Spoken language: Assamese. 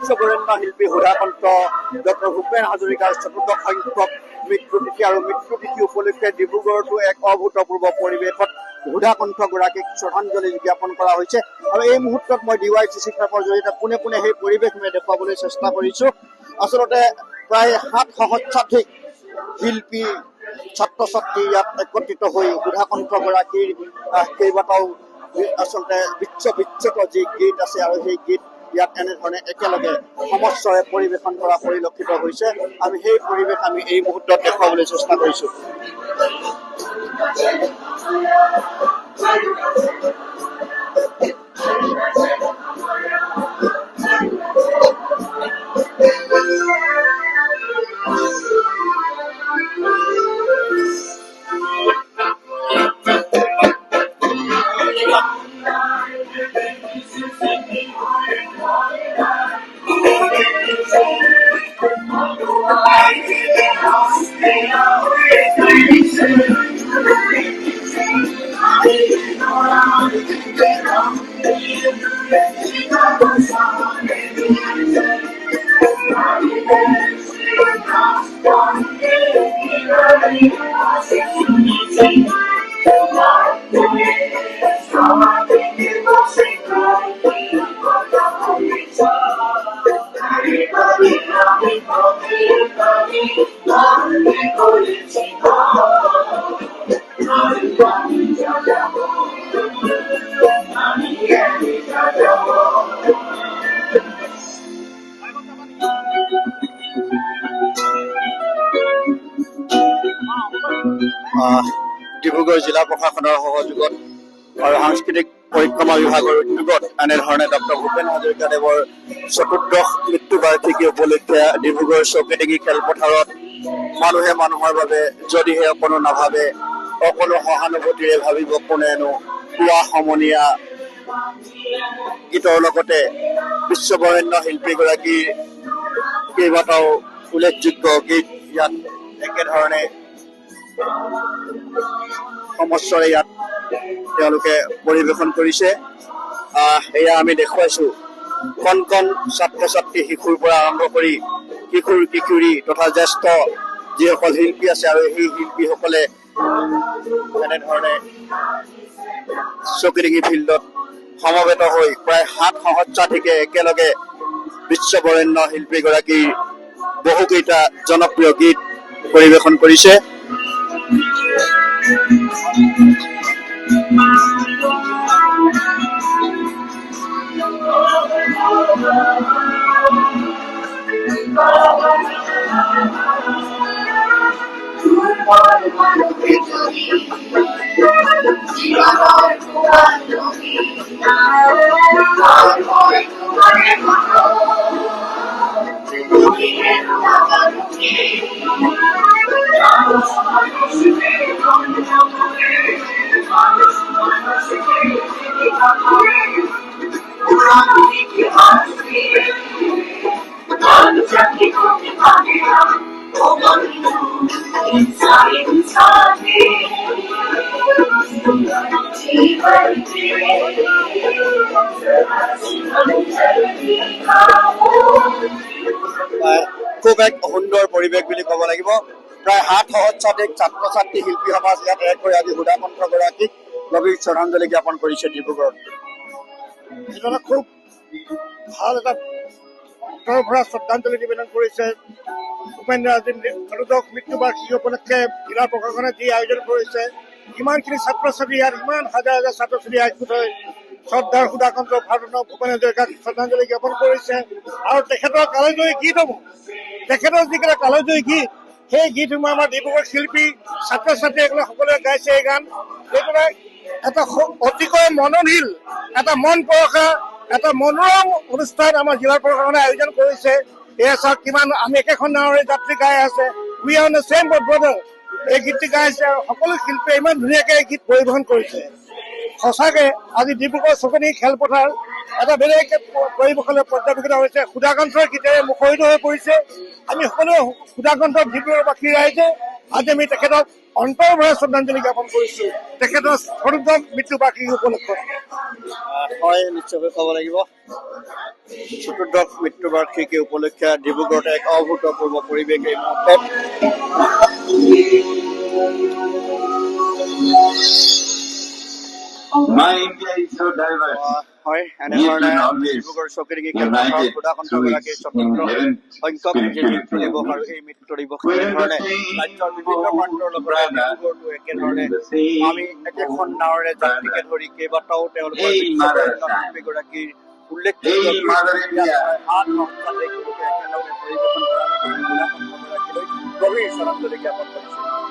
বিশ্ববৰেণ্য শিল্পী সুধাকণ্ঠ ডক্টৰ ভূপেন হাজৰিকাৰ ৪ৰ্থ সংখ্যক মৃত্যুতিথি আৰু মৃত্যুতিথি উপলক্ষে ডিব্ৰুগড়তো এক অভূতপূৰ্ব পৰিৱেশত সুধাকণ্ঠগৰাকীক শ্ৰদ্ধাঞ্জলি জ্ঞাপন কৰা হৈছে। আৰু এই মুহূৰ্তত মই DYCC ক্লাবৰ জৰিয়তে পোনে পোনে সেই পৰিৱেশ মই দেখুৱাবলৈ চেষ্টা কৰিছো। আচলতে প্ৰায় ৭ সহস্ৰাধিক শিল্পী ছাত্ৰ ছাত্ৰী ইয়াত একত্ৰিত হৈ সুধাকণ্ঠগৰাকীৰ কেইবাটাও আচলতে বিশ্ববিখ্যাত যি গীত আছে আৰু সেই গীত ইয়াত এনেধৰণে একেলগে সমস্বৰে পৰিৱেশন কৰা পৰিলক্ষিত হৈছে। আমি সেই পৰিৱেশ আমি এই মুহূৰ্তত দেখুৱাবলৈ চেষ্টা কৰিছো। ডিব্ৰুগড় জিলা প্ৰশাসনৰ সহযোগত আৰু সাংস্কৃতিক পৰিক্ৰমা বিভাগৰ উদ্যোগত এনেধৰণে ডক্টৰ ভূপেন হাজৰিকাদেৱৰ ৪ৰ্থ মৃত্যুবাৰ্ষিকী উপলক্ষে ডিব্ৰুগড় চৌকিডিঙি খেলপথাৰত মানুহে মানুহৰ বাবে যদিহে অকণো নাভাবে, অকণো সহানুভূতিৰে ভাবিব কোনেনো পুৱা সমনীয়া গীতৰ লগতে বিশ্ববৰেণ্য শিল্পীগৰাকীৰ কেইবাটাও উল্লেখযোগ্য গীত ইয়াত একেধৰণে সমস্বৰে ইয়াত তেওঁলোকে পৰিৱেশন কৰিছে। এয়া আমি দেখুৱাইছো কণ কণ ছাত্ৰ ছাত্ৰী, শিশুৰ পৰা আৰম্ভ কৰি কিশোৰ কিশোৰী তথা জ্যেষ্ঠ যিসকল শিল্পী আছে আৰু সেই শিল্পীসকলে এনেধৰণে চৌকিডিঙি ফিল্ডত সমবেত হৈ প্ৰায় ৭ সহস্ৰাধিকে একেলগে বিশ্ববৰেণ্য শিল্পীগৰাকীৰ বহুকেইটা জনপ্ৰিয় গীত পৰিৱেশন কৰিছে। খুব এক সুন্দৰ পৰিৱেশ বুলি ক'ব লাগিব। প্ৰায় ৭ সহস্ৰাধিক ছাত্ৰ ছাত্ৰী শিল্পী সমাজ ইয়াত এক হৈ আজি সুধাকণ্ঠগৰাকীক গভীৰ শ্ৰদ্ধাঞ্জলি জ্ঞাপন কৰিছে ডিব্ৰুগড়ত। এইজনে খুব ভাল এটা উত্তৰ ভৰা শ্ৰদ্ধাঞ্জলি নিবেদন কৰিছে। ভূপেন হাজৰিকাৰ ৪ৰ্থ মৃত্যুবাৰ্ষিকী উপলক্ষে জিলা প্ৰশাসনে যি আয়োজন কৰিছে, ইমানখিনি ছাত্ৰ ছাত্ৰী ইয়াত, ইমান হাজাৰ হাজাৰ ছাত্ৰ ছাত্ৰী একগোট হৈ শ্ৰদ্ধাৰ সুধাকণ্ঠ ভাৰতৰত্ন ভূপেন হাজৰিকাক শ্ৰদ্ধাঞ্জলি জ্ঞাপন কৰিছে। আৰু তেখেতৰ কালজয়ী গীতসমূহ, তেখেতৰ যিকেইটা কালজয়ী গীত, সেই গীতসমূহ আমাৰ ডিব্ৰুগড় শিল্পী ছাত্ৰ ছাত্ৰীসকলে সকলোৱে গাইছে। এই গান এইদৰে এটা অতিকৈ মননশীল, এটা মন পৰশা, এটা মনোৰম অনুষ্ঠান আমাৰ জিলা প্ৰশাসনে আয়োজন কৰিছে। এয়া চাওক কিমান আমি একেখন নাৱৰে যাত্ৰী গাই আছে, উই আৰ অন দ্য চেম বট ব্ৰাদাৰ, এই গীতটি গাইছে আৰু সকলো শিল্পীয়ে ইমান ধুনীয়াকে এই গীত পৰিৱেশন কৰিছে। সঁচাকে আজি ডিব্ৰুগড় চৌকিডিঙি খেলপথাৰ এটা বেলেগ পৰিৱেশলৈ পৰ্যবেক্ষিত হৈছে। সুধাকণ্ঠৰ গীতেৰে মুখৰিত হৈ পৰিছে। আমি সকলোৱে সুধাকণ্ঠৰ ডিব্ৰুগড়বাসী ৰাইজে আজি আমি তেখেতক অন্তৰৰ পৰা শ্ৰদ্ধাঞ্জলি জ্ঞাপন কৰিছো তেখেতৰ স্বৰ্গম মৃত্যুবাৰ্ষিকী উপলক্ষে। হয়, নিশ্চয়কৈ ক'ব লাগিব চতুৰ্দশ মৃত্যুবাৰ্ষিকী উপলক্ষে ডিব্ৰুগড়ত এক অভূতপূৰ্ব পৰিৱেশ এই মুহূৰ্তত। My India is so diverse. হয়, We should এনেধৰণে always ডিব্ৰুগড় চৌকিডিঙ্গি খেলপথাৰত united সুধাকণ্ঠগৰাকীৰ through স্বতন্ত্ৰ in heaven সংখ্যক যে মৃত্যু spiritually দিৱস and আৰু এই মৃত্যু দিৱস We're in এনেধৰণে the same ৰাজ্যৰ বিভিন্ন প্ৰান্তৰ লগতে brother. ডিব্ৰুগড়তো একেধৰণে We're in the same আমি একেখন নাৱেৰে যাত্ৰীকে brother. ধৰি কেইবাটাও তেওঁলোকৰ Hey, mother বিশ্ববৰেণ্য son. শিল্পীগৰাকীৰ উল্লেখযোগ্য Hey, গীত mother ইয়াত India. আঠ সপ্তাহ একেলগে পৰিৱেশন কৰাৰ লগতে সুধাকণ্ঠগৰাকীলৈ গভীৰ শ্ৰদ্ধাঞ্জলি জ্ঞাপন কৰিছে।